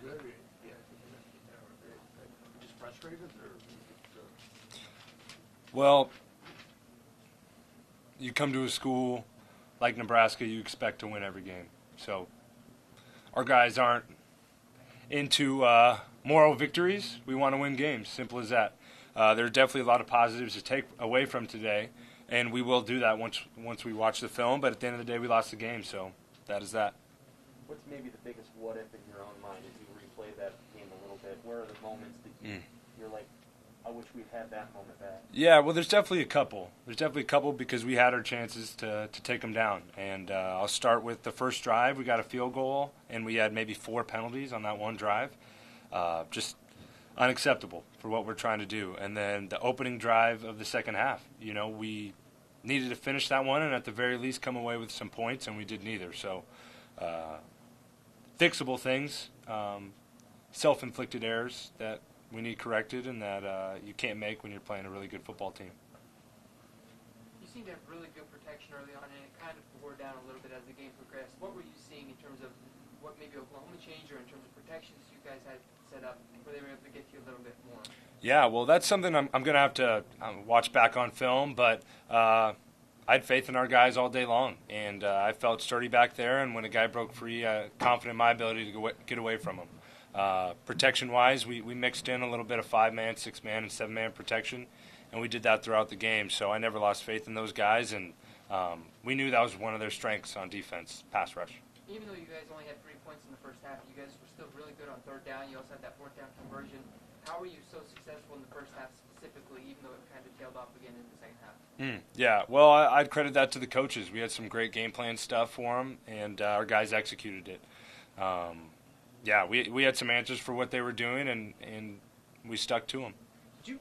good? Yeah, just frustrated, or Well, you come to a school like Nebraska, you expect to win every game. So our guys aren't into moral victories. We want to win games. Simple as that. There are definitely a lot of positives to take away from today, and we will do that once we watch the film. But at the end of the day, we lost the game, so that is that. What's maybe the biggest what if in your own mind as you replay that game a little bit? Where are the moments that you're like, I wish we'd had that moment back? Yeah, well, there's definitely a couple. There's definitely a couple because we had our chances to take them down. And I'll start with the first drive. We got a field goal, and we had maybe 4 penalties on that one drive. Just unacceptable for what we're trying to do. And then the opening drive of the second half, we needed to finish that one and at the very least come away with some points, and we did neither. So fixable things, self-inflicted errors that we need corrected and that you can't make when you're playing a really good football team. You seem to have really good protection early on, and it kind of wore down a little bit as the game progressed. What were you seeing in terms of what maybe Oklahoma changed, or in terms of protections you guys had set up where they were able to get you a little bit more? Yeah, well, that's something I'm going to have to watch back on film, but I had faith in our guys all day long, and I felt sturdy back there, and when a guy broke free, confident in my ability to get away from him. Protection-wise, we mixed in a little bit of 5-man, 6-man, and 7-man protection, and we did that throughout the game. So I never lost faith in those guys, and we knew that was one of their strengths on defense, pass rush. Even though you guys only had 3 points in the first half, you guys were still really good on third down. You also had that fourth down conversion. How were you so successful in the first half specifically, even though it kind of tailed off again in the second half? Yeah, well, I'd credit that to the coaches. We had some great game plan stuff for them, and our guys executed it. Yeah, we had some answers for what they were doing, and we stuck to them. Did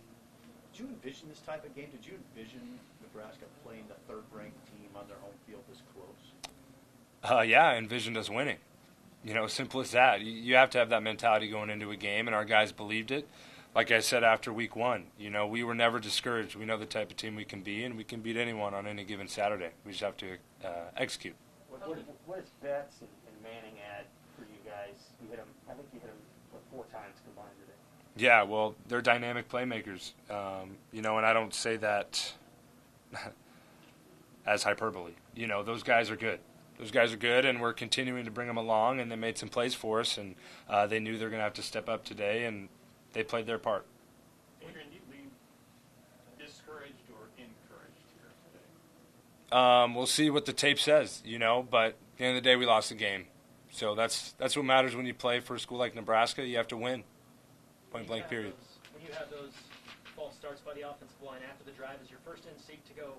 you envision this type of game? Did you envision Nebraska playing the third-ranked team on their home field this close? Yeah, I envisioned us winning. Simple as that. You have to have that mentality going into a game, and our guys believed it. Like I said after week 1, we were never discouraged. We know the type of team we can be, and we can beat anyone on any given Saturday. We just have to execute. What does Betts and Manning add for you guys? I think you hit them 4 times combined today. Yeah, well, they're dynamic playmakers, and I don't say that as hyperbole. Those guys are good. Those guys are good, and we're continuing to bring them along, and they made some plays for us, and they knew they're going to have to step up today, and they played their part. Adrian, do you leave discouraged or encouraged here today? We'll see what the tape says, but at the end of the day, we lost the game. So that's what matters when you play for a school like Nebraska. You have to win. Point blank, period. When you have those false starts by the offensive line after the drive, is your first instinct to go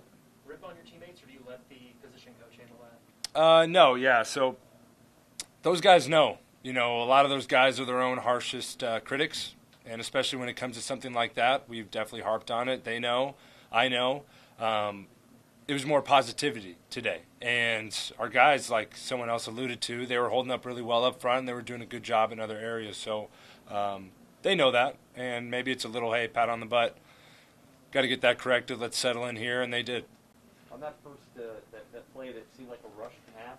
rip on your teammates, or do you let the position coach handle that? No, yeah. So those guys know. A lot of those guys are their own harshest critics, and especially when it comes to something like that, we've definitely harped on it. They know. I know. It was more positivity today. And our guys, like someone else alluded to, they were holding up really well up front, and they were doing a good job in other areas. So they know that, and maybe it's a little, hey, pat on the butt. Got to get that corrected. Let's settle in here, and they did. On that first that play that seemed like a rush snap,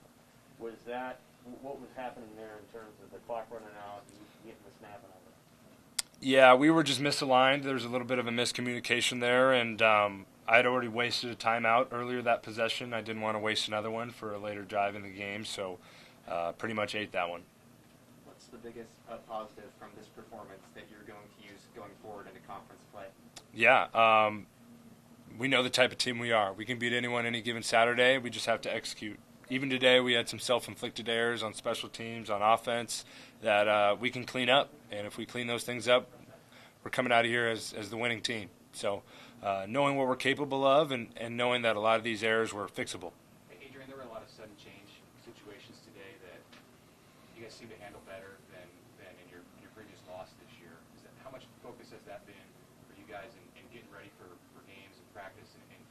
what was happening there in terms of the clock running out and getting the snap and all that? Yeah, we were just misaligned. There was a little bit of a miscommunication there, and I had already wasted a timeout earlier that possession. I didn't want to waste another one for a later drive in the game, so pretty much ate that one. What's the biggest positive from this performance that you're going to use going forward into conference play? Yeah, we know the type of team we are. We can beat anyone any given Saturday. We just have to execute. Even today, we had some self-inflicted errors on special teams, on offense, that we can clean up. And if we clean those things up, we're coming out of here as the winning team. So knowing what we're capable of and knowing that a lot of these errors were fixable. Hey, Adrian, there were a lot of sudden change situations today that you guys seem to handle better than in your previous loss this year. How much focus has that been for you guys in getting ready for games and practice and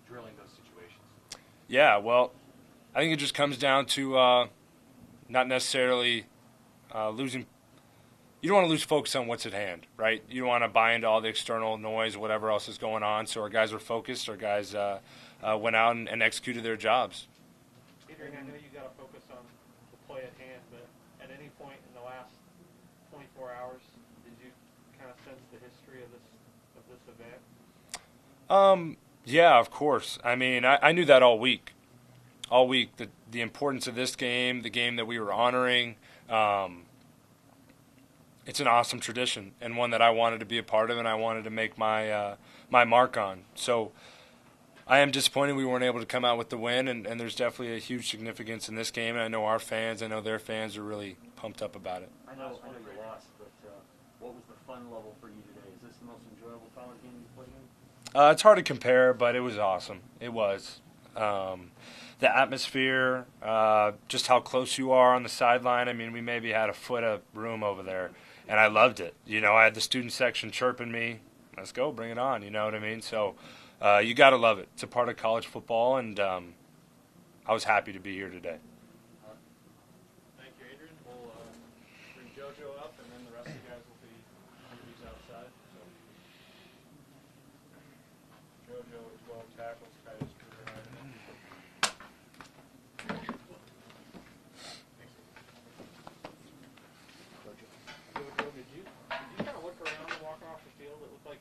drilling those situations? Yeah, well, I think it just comes down to not necessarily losing. You don't want to lose focus on what's at hand, right? You don't want to buy into all the external noise, whatever else is going on. So our guys were focused. Our guys went out and executed their jobs. Adrian, I know you got to focus on the play at hand, but at any point in the last 24 hours, did you kind of sense the history of this event? Yeah, of course. I mean, I knew that all week. All week, the importance of this game, the game that we were honoring. It's an awesome tradition and one that I wanted to be a part of, and I wanted to make my my mark on. So I am disappointed we weren't able to come out with the win, and there's definitely a huge significance in this game. And I know our fans, I know their fans are really pumped up about it. I know you lost, but what was the fun level for you today? Is this the most enjoyable college game you played in? It's hard to compare, but it was awesome. It was. The atmosphere, just how close you are on the sideline. I mean, we maybe had a foot of room over there, and I loved it. You know, I had the student section chirping me, let's go, bring it on, you know what I mean? So you got to love it. It's a part of college football, and I was happy to be here today. Thank you, Adrian. We'll bring JoJo up, and then the rest of the guys will be interviews outside. So, JoJo.